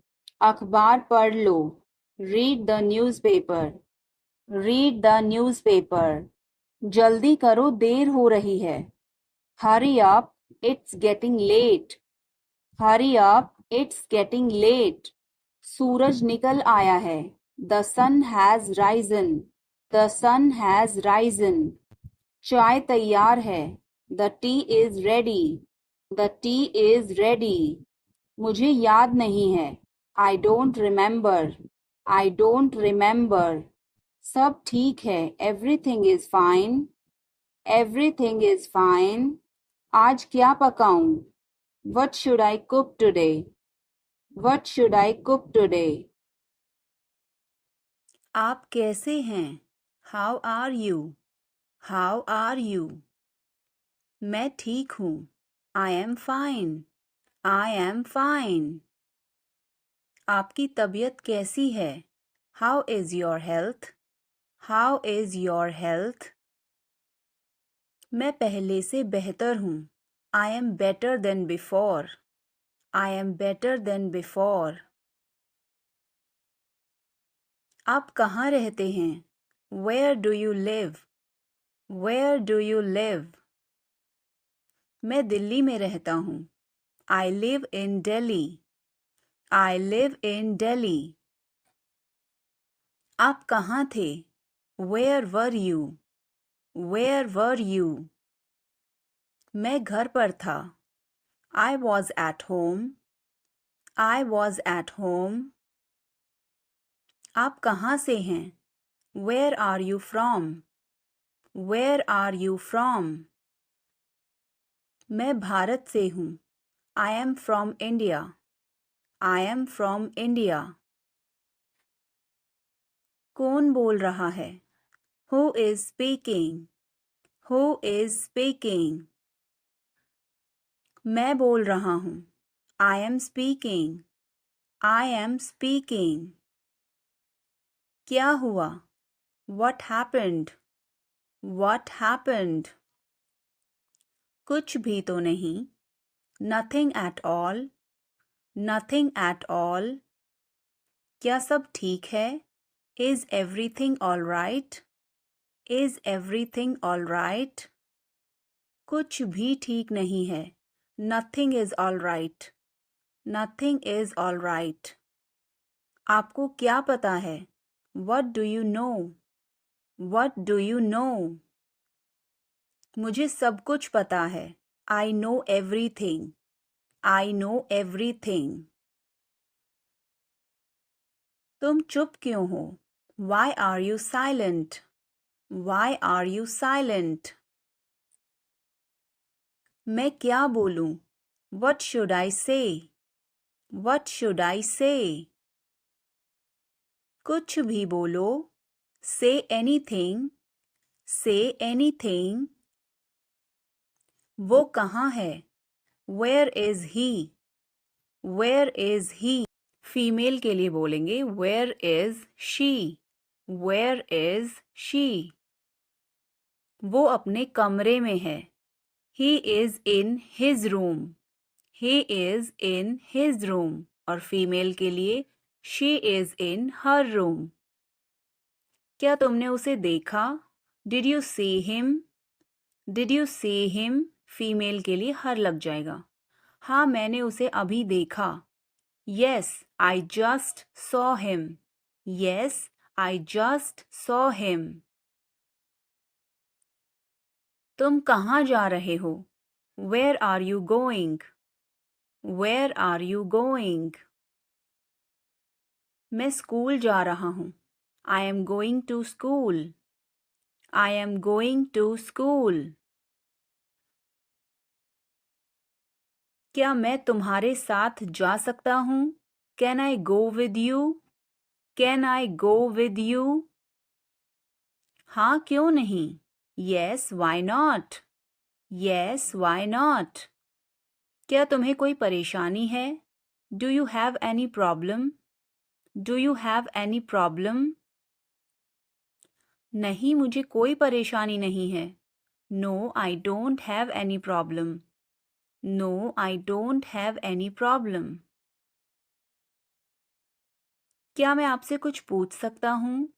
अखबार पढ़ लो. Read the newspaper. Read the newspaper. जल्दी करो, देर हो रही है. Hurry up, it's getting late. Hurry up, it's getting late. सूरज निकल आया है. The sun has risen. The sun has risen. चाय तैयार है. The tea is ready. The tea is ready. मुझे याद नहीं है. I don't remember. I don't remember. सब ठीक है. Everything is fine. Everything is fine. आज क्या पकाऊं? What should I cook today? What should I cook today? आप कैसे हैं? How are you? How are you? मैं ठीक हूँ. I am fine. I am fine. आपकी तबीयत कैसी है? How is your health? How is your health? मैं पहले से बेहतर हूँ. I am better than before. I am better than before. आप कहाँ रहते हैं? Where do you live? Where do you live? मैं दिल्ली में रहता हूँ. I live in Delhi. I live in Delhi. आप कहाँ थे? Where were you? Where were you? मैं घर पर था. I was at home. I was at home. आप कहाँ से हैं? Where are you from? Where are you from? मैं भारत से हूँ. I am from India. I am from India. कौन बोल रहा है? Who is speaking? Who is speaking? मैं बोल रहा हूँ. I am speaking. I am speaking. क्या हुआ? What happened? What happened? कुछ भी तो नहीं. Nothing at all. Nothing at all. क्या सब ठीक है? Is everything all right? Is everything all right? कुछ भी ठीक नहीं है. Nothing is all right. Nothing is all right. आपको क्या पता है? What do you know? What do you know? मुझे सब कुछ पता है. I know everything. I know everything. तुम चुप क्यों हो? Why are you silent? Why are you silent? मैं क्या बोलूं? What should I say? What should I say? कुछ भी बोलो. Say anything. Say anything. वो कहाँ है? Where is he? Where is he? Female के लिए बोलेंगे Where is she? Where is she? वो अपने कमरे में है. He is in his room. He is in his room. और फीमेल के लिए She is in her room. क्या तुमने उसे देखा? Did you see him? Did you see him? Female के लिए हर लग जाएगा. हाँ मैंने उसे अभी देखा. Yes, I just saw him. Yes, I just saw him. तुम कहाँ जा रहे हो? Where are you going? Where are you going? मैं स्कूल जा रहा हूँ. I am going to school. I am going to school. क्या मैं तुम्हारे साथ जा सकता हूँ? Can I go with you? Can I go with you? हाँ क्यों नहीं? Yes, why not? Yes, why not? क्या तुम्हें कोई परेशानी है? Do you have any problem? Do you have any problem? नहीं मुझे कोई परेशानी नहीं है. No, I don't have any problem. No, I don't have any problem. क्या मैं आपसे कुछ पूछ सकता हूँ?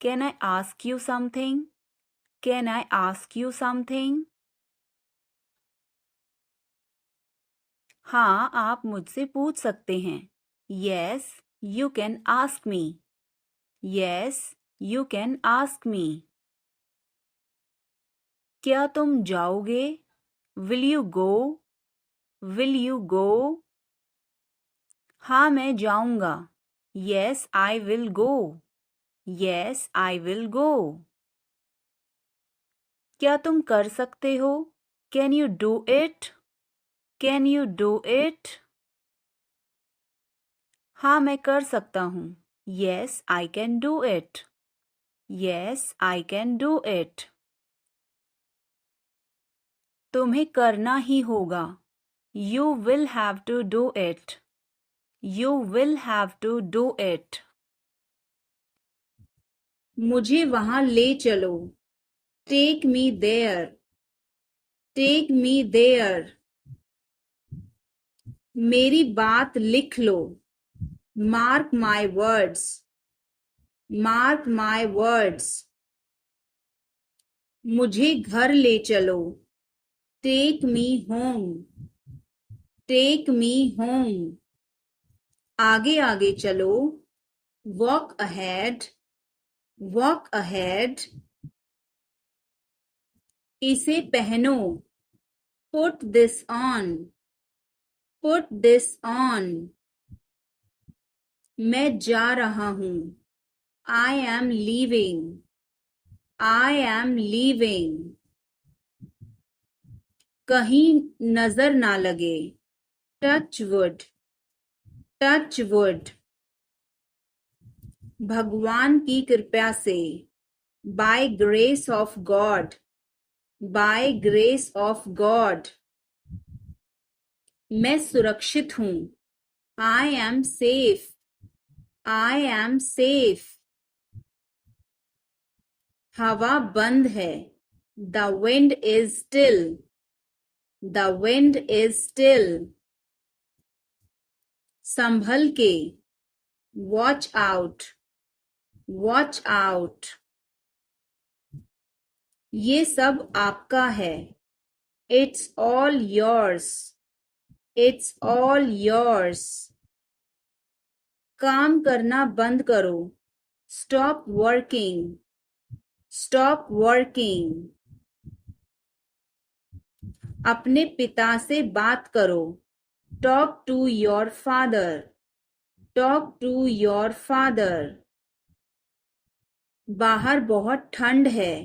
Can I ask you something? Can I ask you something? हाँ आप मुझसे पूछ सकते हैं. Yes, you can ask me. Yes, you can ask me. क्या तुम जाओगे? Will you go? Will you go? हाँ मैं जाऊंगा. Yes, I will go. Yes, I will go. क्या तुम कर सकते हो? Can you do it? Can you do it? हाँ मैं कर सकता हूँ. Yes, I can do it. Yes, I can do it. तुम्हें करना ही होगा. You will have to do it. You will have to do it. मुझे वहां ले चलो. Take me there. Take me there. मेरी बात लिख लो. Mark my words. Mark my words. मुझे घर ले चलो. Take me home. Take me home. आगे आगे चलो. Walk ahead. Walk ahead. इसे पहनो. Put this on. Put this on. मैं जा रहा हूँ. I am leaving. I am leaving. कहीं नजर ना लगे. Touch wood. Touch wood. भगवान की कृपा से, by grace of God, by grace of God. मैं सुरक्षित हूँ, I am safe, I am safe. हवा बंद है, the wind is still, the wind is still. संभल के, वॉच आउट, वॉच आउट। ये सब आपका है, it's all yours, it's all yours. काम करना बंद करो, स्टॉप वर्किंग, स्टॉप वर्किंग। अपने पिता से बात करो, talk to your father, talk to your father. बाहर बहुत ठंड है,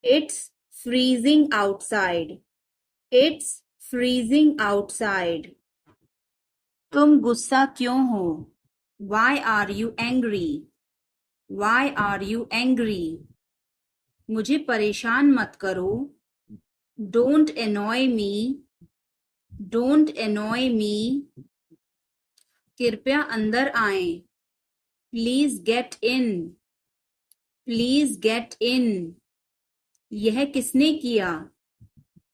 it's freezing outside, it's freezing outside. तुम गुस्सा क्यों हो, why are you angry, why are you angry. मुझे परेशान मत करो, don't annoy me, don't annoy me. कृपया अंदर आएं, please get in, please get in. यह किसने किया,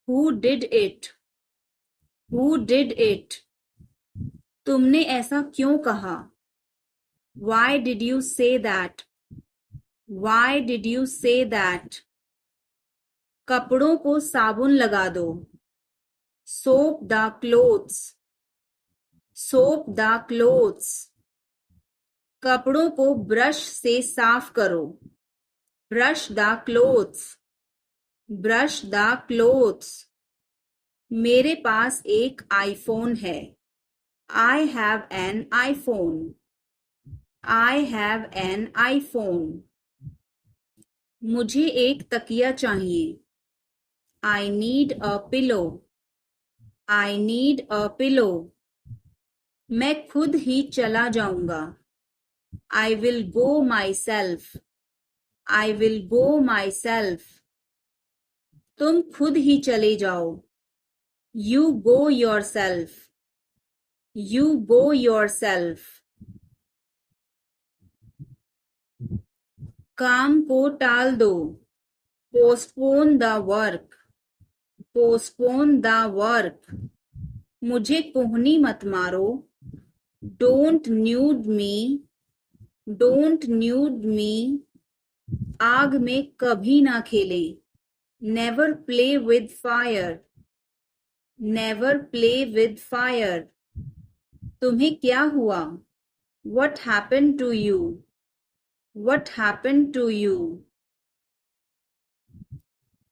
who did it, who did it. तुमने ऐसा क्यों कहा, why did you say that, Y did you say that. कपड़ों को साबुन लगा दो, soap the clothes, soap the clothes. कपड़ों को ब्रश से साफ करो, brush the clothes, brush the clothes. मेरे पास एक आईफोन है, I have an iPhone, I have an iPhone. मुझे एक तकिया चाहिए, I need a pillow, I need a pillow. मैं खुद ही चला जाऊंगा, I will go my self, I will go my self. तुम खुद ही चले जाओ, you go yourself, you go yourself. काम को टाल दो, postpone the work, postpone the work. मुझे कोहनी मत मारो, don't nudge me, don't nudge me. आग में कभी ना खेलें, never play with fire, never play with fire. तुम्हें क्या हुआ, what happened to you, what happened to you.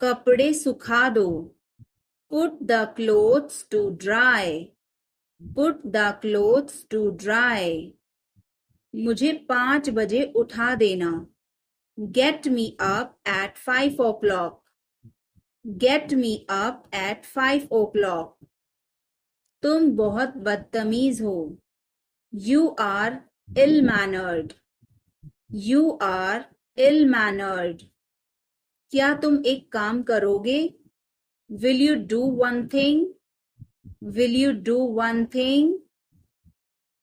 कपड़े सुखा दो, put the clothes to dry, put the clothes to dry. मुझे 5 बजे उठा देना, get me up at 5 o'clock, get me up at 5 o'clock। तुम बहुत बदतमीज हो, you are ill mannered, you are ill mannered. क्या तुम एक काम करोगे, will you do one thing, will you do one thing.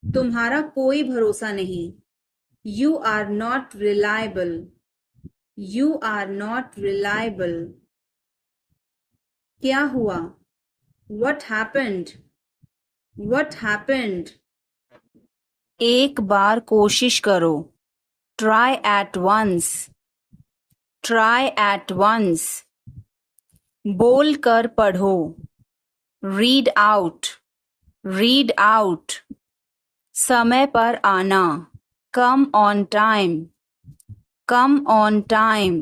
तुम्हारा कोई भरोसा नहीं, you are not reliable, you are not reliable. क्या हुआ, व्हाट हैपेंड, व्हाट हैपेंड। एक बार कोशिश करो, try at once, try at once. बोल कर पढ़ो, रीड आउट, रीड आउट। समय पर आना, come on time, come on time.